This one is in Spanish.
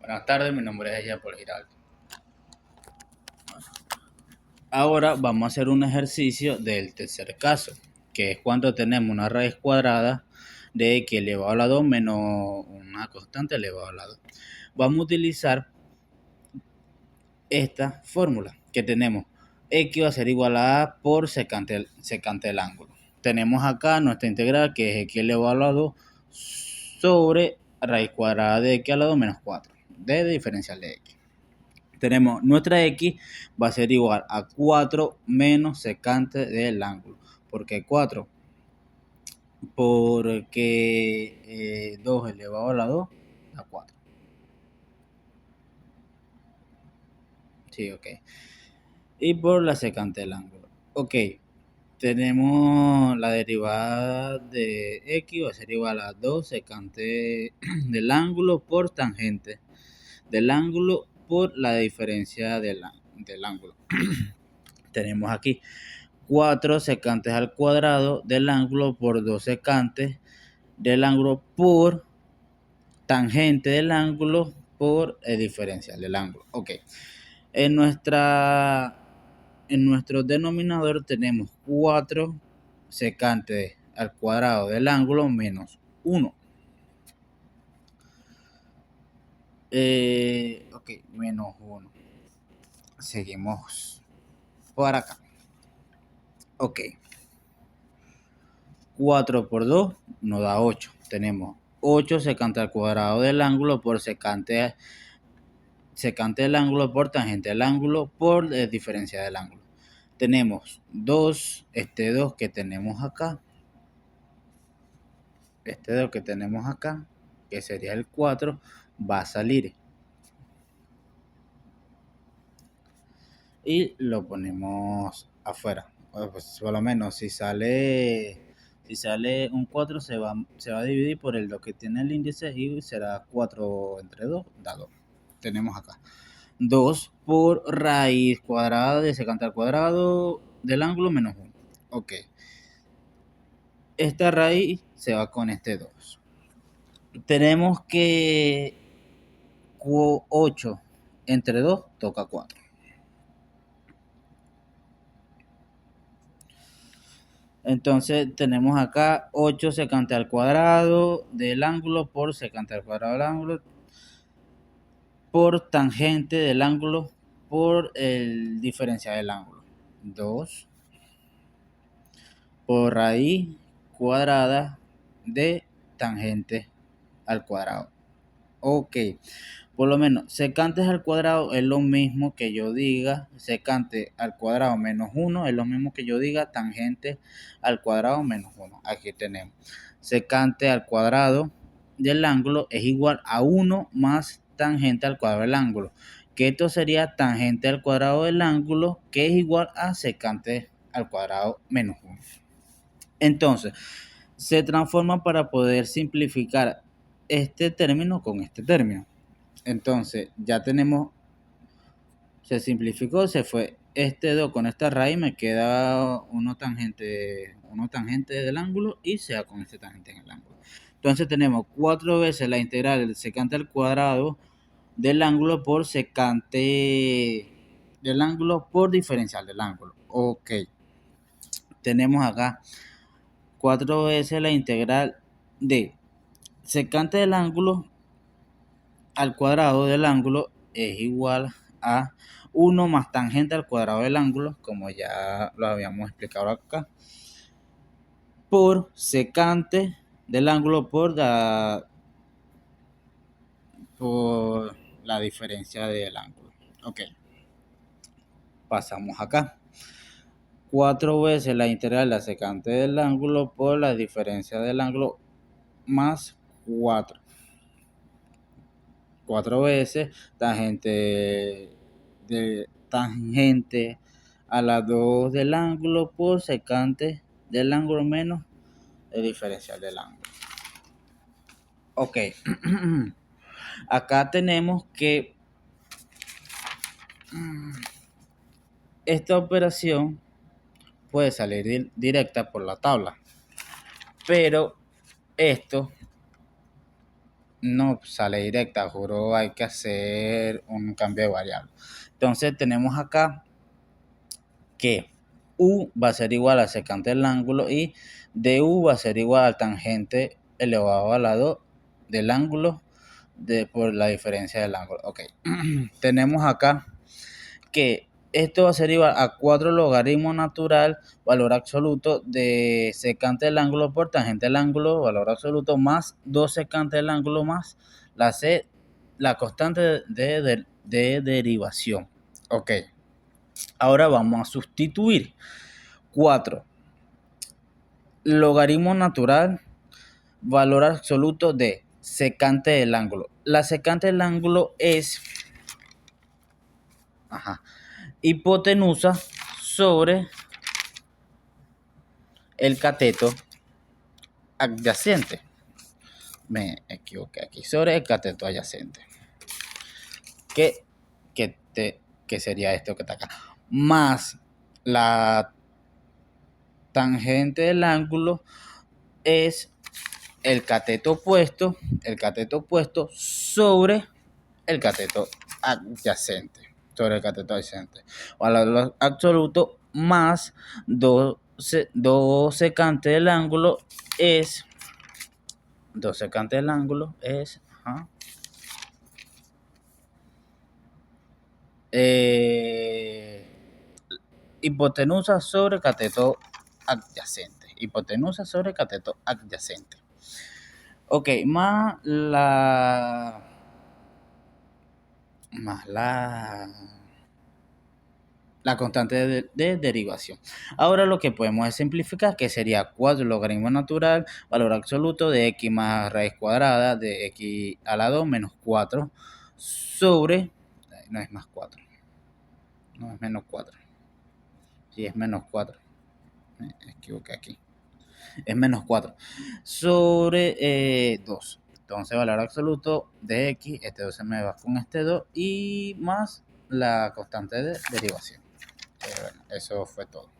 Buenas tardes, mi nombre es Jean Paul Giraldo. Ahora vamos a hacer un ejercicio del tercer caso, que es cuando tenemos una raíz cuadrada de x elevado a la 2 menos una constante elevado a la 2. Vamos a utilizar esta fórmula que tenemos. X va a ser igual a A por secante del ángulo. Tenemos acá nuestra integral que es x elevado a la 2 sobre raíz cuadrada de x a la 2 menos 4 de diferencial de x. Tenemos nuestra x va a ser igual a 4 menos secante del ángulo. ¿Por qué 4? Porque 2 elevado a la 2 da 4. Sí, ok. Y por la secante del ángulo. Ok, tenemos la derivada de x va a ser igual a 2 secante del ángulo por tangente del ángulo por la diferencia del ángulo. Tenemos aquí 4 secantes al cuadrado del ángulo por 2 secantes del ángulo por tangente del ángulo por diferencial del ángulo. Ok. En nuestro denominador tenemos 4 secantes al cuadrado del ángulo menos 1. Ok, menos 1. Seguimos por acá. Ok. 4 por 2 nos da 8. Tenemos 8 secante al cuadrado del ángulo por secante del ángulo por tangente del ángulo por diferencia del ángulo. Tenemos 2, este 2 que tenemos acá, que sería el 4, va a salir. Y lo ponemos afuera. Pues por lo menos si sale un 4 se va a dividir por el 2 que tiene el índice y será 4 entre 2 da 2. Tenemos acá 2 por raíz cuadrada de secante al cuadrado del ángulo menos 1. Ok. Esta raíz se va con este 2. Tenemos que 8 entre 2 toca 4. Entonces tenemos acá 8 secante al cuadrado del ángulo por secante al cuadrado del ángulo por tangente del ángulo por el diferencial del ángulo. 2 por raíz cuadrada de tangente al cuadrado. Ok, por lo menos secantes al cuadrado es lo mismo que yo diga secante al cuadrado menos 1, es lo mismo que yo diga tangente al cuadrado menos 1. Aquí tenemos secante al cuadrado del ángulo es igual a 1 más tangente al cuadrado del ángulo, que esto sería tangente al cuadrado del ángulo, que es igual a secante al cuadrado menos 1. Entonces, se transforma para poder simplificar este término con este término. Entonces, ya tenemos, se simplificó, se fue este 2 con esta raíz, me queda uno tangente del ángulo y se da con este tangente en el ángulo. Entonces tenemos 4 veces la integral del secante al cuadrado del ángulo por secante del ángulo por diferencial del ángulo. Ok. Tenemos acá 4 veces la integral de secante del ángulo al cuadrado del ángulo es igual a 1 más tangente al cuadrado del ángulo, como ya lo habíamos explicado acá, por secante del ángulo por la diferencia del ángulo. Ok, pasamos acá. 4 veces la integral de la secante del ángulo por la diferencia del ángulo más 4. 4 veces tangente a la 2 del ángulo por secante del ángulo menos el diferencial del ángulo. Ok. Acá tenemos que esta operación puede salir directa por la tabla, pero esto No sale directa, juro, hay que hacer un cambio de variable. Entonces tenemos acá que u va a ser igual al secante del ángulo y du va a ser igual al tangente elevado al lado del ángulo por la diferencia del ángulo. Ok, tenemos acá que esto va a ser igual a 4 logaritmo natural, valor absoluto de secante del ángulo por tangente del ángulo, valor absoluto, más 2 secante del ángulo más la constante de derivación. Ok, ahora vamos a sustituir 4 logaritmo natural, valor absoluto de secante del ángulo. La secante del ángulo es hipotenusa sobre el cateto adyacente. Me equivoqué aquí. Sobre el cateto adyacente. ¿Qué, qué sería esto que está acá? Más la tangente del ángulo es el cateto opuesto sobre el cateto adyacente. Sobre el cateto adyacente. Valor absoluto más 2 secante del ángulo es 2 secante del ángulo es hipotenusa sobre cateto adyacente. Hipotenusa sobre cateto adyacente. Ok, más la constante de derivación. Ahora lo que podemos es simplificar, que sería 4 logaritmo natural, valor absoluto de x más raíz cuadrada de x a la 2 menos 4 sobre, no es más 4, no es menos 4, sí es menos 4, me equivoqué aquí, es menos 4 sobre 2. Entonces valor absoluto de x, este 2 se me va con este 2 y más la constante de derivación. Bueno, eso fue todo.